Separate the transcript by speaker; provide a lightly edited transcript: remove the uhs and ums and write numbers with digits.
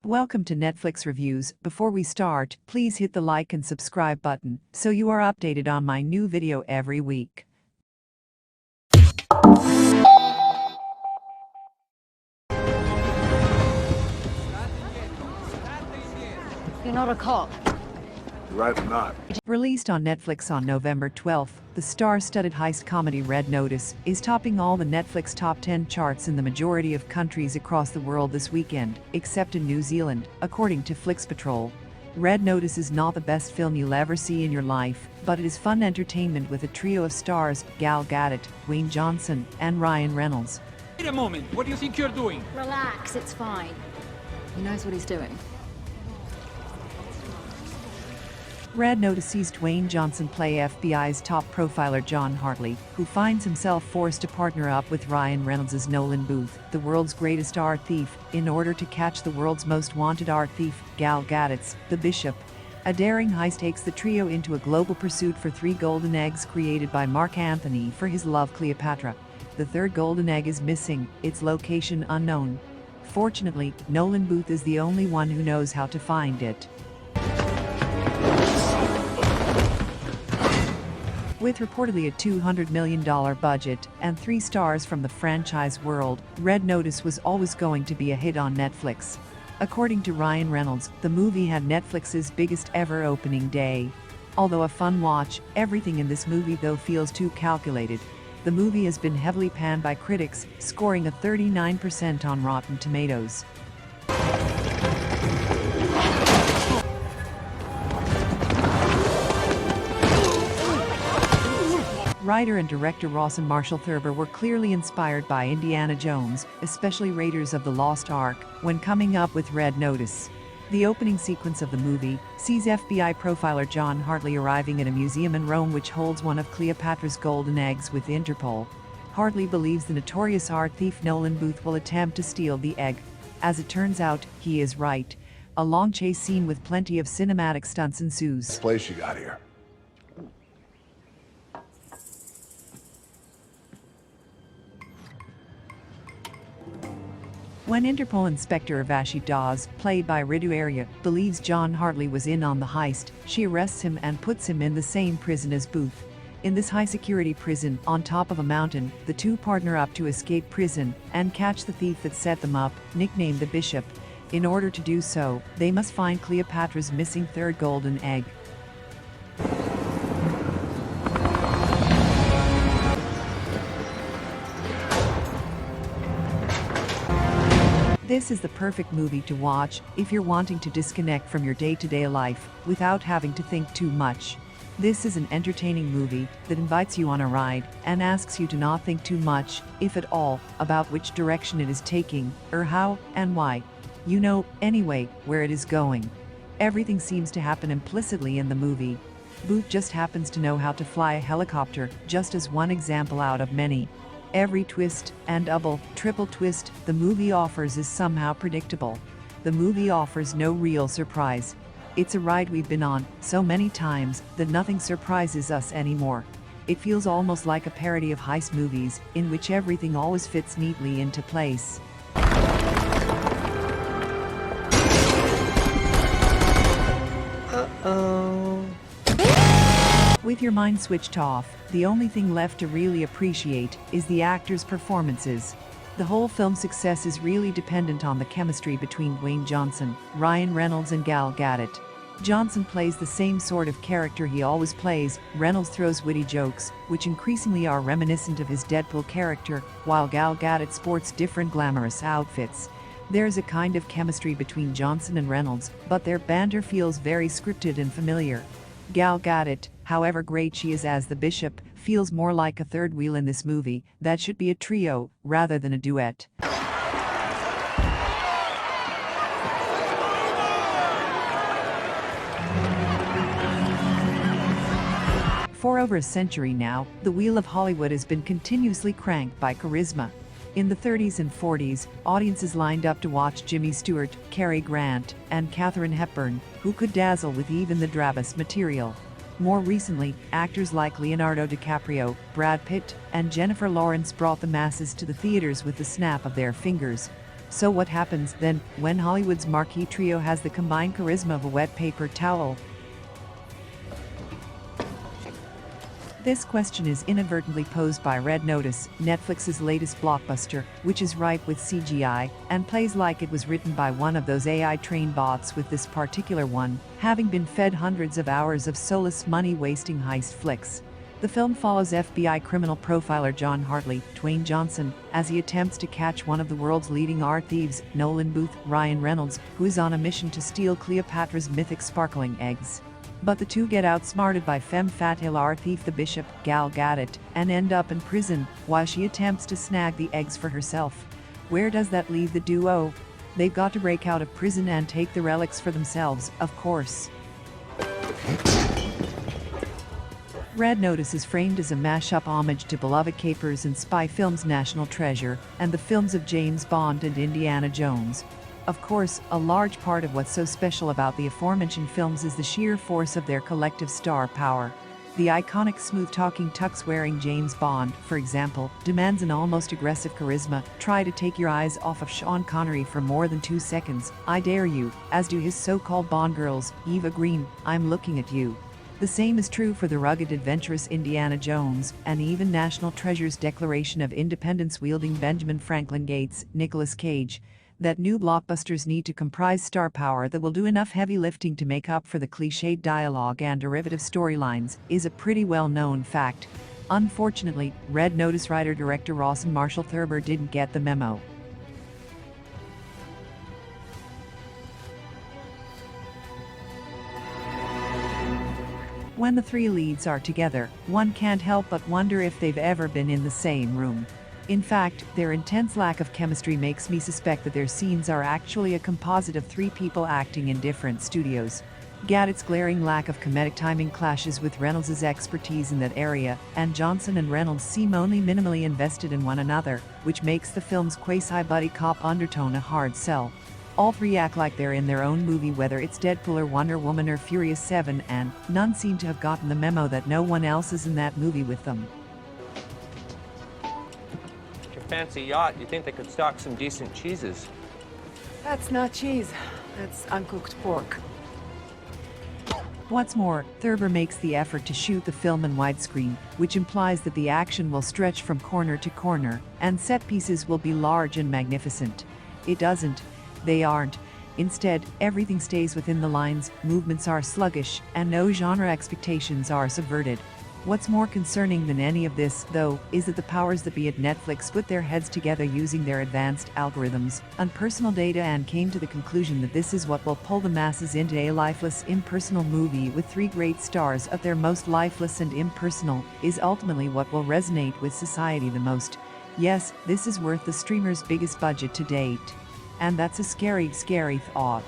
Speaker 1: Welcome to Netflix Reviews. Before we start, please hit the like and subscribe button so you are updated on my new video every week.
Speaker 2: You're not a cop.
Speaker 3: You're right, I'm not.
Speaker 1: Released on Netflix on November 12th, the star-studded heist comedy Red Notice is topping all the Netflix top 10 charts in the majority of countries across the world this weekend, except in New Zealand, according to Flix Patrol. Red Notice is not the best film you'll ever see in your life, but it is fun entertainment with a trio of stars: Gal Gadot, Dwayne Johnson, and Ryan Reynolds.
Speaker 4: Wait a moment, what do you think you're doing?
Speaker 2: Relax, it's fine. He knows what he's doing.
Speaker 1: Red Notice sees Dwayne Johnson play FBI's top profiler John Hartley, who finds himself forced to partner up with Ryan Reynolds' Nolan Booth, the world's greatest art thief, in order to catch the world's most wanted art thief, Gal Gadot's The Bishop. A daring heist takes the trio into a global pursuit for 3 golden eggs created by Mark Anthony for his love Cleopatra. The third golden egg is missing, its location unknown. Fortunately, Nolan Booth is the only one who knows how to find it. With reportedly a $200 million budget and 3 stars from the franchise world, Red Notice was always going to be a hit on Netflix. According to Ryan Reynolds, the movie had Netflix's biggest ever opening day. Although a fun watch, everything in this movie though feels too calculated. The movie has been heavily panned by critics, scoring a 39% on Rotten Tomatoes. Writer and director Ross and Marshall Thurber were clearly inspired by Indiana Jones, especially Raiders of the Lost Ark, when coming up with Red Notice. The opening sequence of the movie sees FBI profiler John Hartley arriving at a museum in Rome which holds one of Cleopatra's golden eggs with Interpol. Hartley believes the notorious art thief Nolan Booth will attempt to steal the egg. As it turns out, he is right. A long chase scene with plenty of cinematic stunts ensues.
Speaker 3: This place you got here.
Speaker 1: When Interpol Inspector Urvashi Dawes, played by Ritu Arya, believes John Hartley was in on the heist, she arrests him and puts him in the same prison as Booth. In this high-security prison, on top of a mountain, the two partner up to escape prison and catch the thief that set them up, nicknamed the Bishop. In order to do so, they must find Cleopatra's missing third golden egg. This is the perfect movie to watch if you're wanting to disconnect from your day-to-day life without having to think too much. This is an entertaining movie that invites you on a ride and asks you to not think too much, if at all, about which direction it is taking, or how and why. You know, anyway, where it is going. Everything seems to happen implicitly in the movie. Booth just happens to know how to fly a helicopter, just as one example out of many. Every twist and double, triple twist the movie offers is somehow predictable. The movie offers no real surprise. It's a ride we've been on so many times that nothing surprises us anymore. It feels almost like a parody of heist movies, in which everything always fits neatly into place. With your mind switched off, the only thing left to really appreciate is the actors' performances. The whole film's success is really dependent on the chemistry between Dwayne Johnson, Ryan Reynolds and Gal Gadot. Johnson plays the same sort of character he always plays. Reynolds throws witty jokes, which increasingly are reminiscent of his Deadpool character, while Gal Gadot sports different glamorous outfits. There's a kind of chemistry between Johnson and Reynolds, but their banter feels very scripted and familiar. Gal Gadot, however great she is as the Bishop, feels more like a third wheel in this movie that should be a trio rather than a duet. For over a century now, the wheel of Hollywood has been continuously cranked by charisma. In the 30s and 40s, audiences lined up to watch Jimmy Stewart, Cary Grant, and Katharine Hepburn, who could dazzle with even the drabbest material. More recently, actors like Leonardo DiCaprio, Brad Pitt, and Jennifer Lawrence brought the masses to the theaters with the snap of their fingers. So what happens then when Hollywood's marquee trio has the combined charisma of a wet paper towel? This question is inadvertently posed by Red Notice, Netflix's latest blockbuster, which is ripe with CGI and plays like it was written by one of those AI-trained bots, with this particular one having been fed hundreds of hours of soulless money-wasting heist flicks. The film follows FBI criminal profiler John Hartley, Dwayne Johnson, as he attempts to catch one of the world's leading art thieves, Nolan Booth, Ryan Reynolds, who is on a mission to steal Cleopatra's mythic sparkling eggs. But the two get outsmarted by femme fatale art thief the Bishop, Gal Gadot, and end up in prison while she attempts to snag the eggs for herself. Where does that leave the duo? They've got to break out of prison and take the relics for themselves, of course. Red Notice is framed as a mash-up homage to beloved capers and spy films National Treasure and the films of James Bond and Indiana Jones. Of course, a large part of what's so special about the aforementioned films is the sheer force of their collective star power. The iconic smooth-talking tux-wearing James Bond, for example, demands an almost aggressive charisma. Try to take your eyes off of Sean Connery for more than 2 seconds, I dare you, as do his so-called Bond girls, Eva Green, I'm looking at you. The same is true for the rugged, adventurous Indiana Jones, and even National Treasure's Declaration of Independence-wielding Benjamin Franklin Gates, Nicolas Cage. That new blockbusters need to comprise star power that will do enough heavy lifting to make up for the cliched dialogue and derivative storylines is a pretty well-known fact. Unfortunately, Red Notice writer-director Rawson Marshall Thurber didn't get the memo. When the three leads are together, one can't help but wonder if they've ever been in the same room. In fact, their intense lack of chemistry makes me suspect that their scenes are actually a composite of 3 people acting in different studios. Gadot's glaring lack of comedic timing clashes with Reynolds' expertise in that area, and Johnson and Reynolds seem only minimally invested in one another, which makes the film's quasi-buddy cop undertone a hard sell. All 3 act like they're in their own movie, whether it's Deadpool or Wonder Woman or Furious 7, and none seem to have gotten the memo that no one else is in that movie with them.
Speaker 5: Fancy yacht, you think they could stock some decent cheeses?
Speaker 6: That's not cheese. That's uncooked pork.
Speaker 1: What's more, Thurber makes the effort to shoot the film in widescreen, which implies that the action will stretch from corner to corner, and set pieces will be large and magnificent. It doesn't. They aren't. Instead, everything stays within the lines, movements are sluggish, and no genre expectations are subverted. What's more concerning than any of this, though, is that the powers that be at Netflix put their heads together using their advanced algorithms and personal data and came to the conclusion that this is what will pull the masses into a lifeless, impersonal movie with 3 great stars at their most lifeless and impersonal, is ultimately what will resonate with society the most. Yes, this is worth the streamer's biggest budget to date. And that's a scary, scary thought.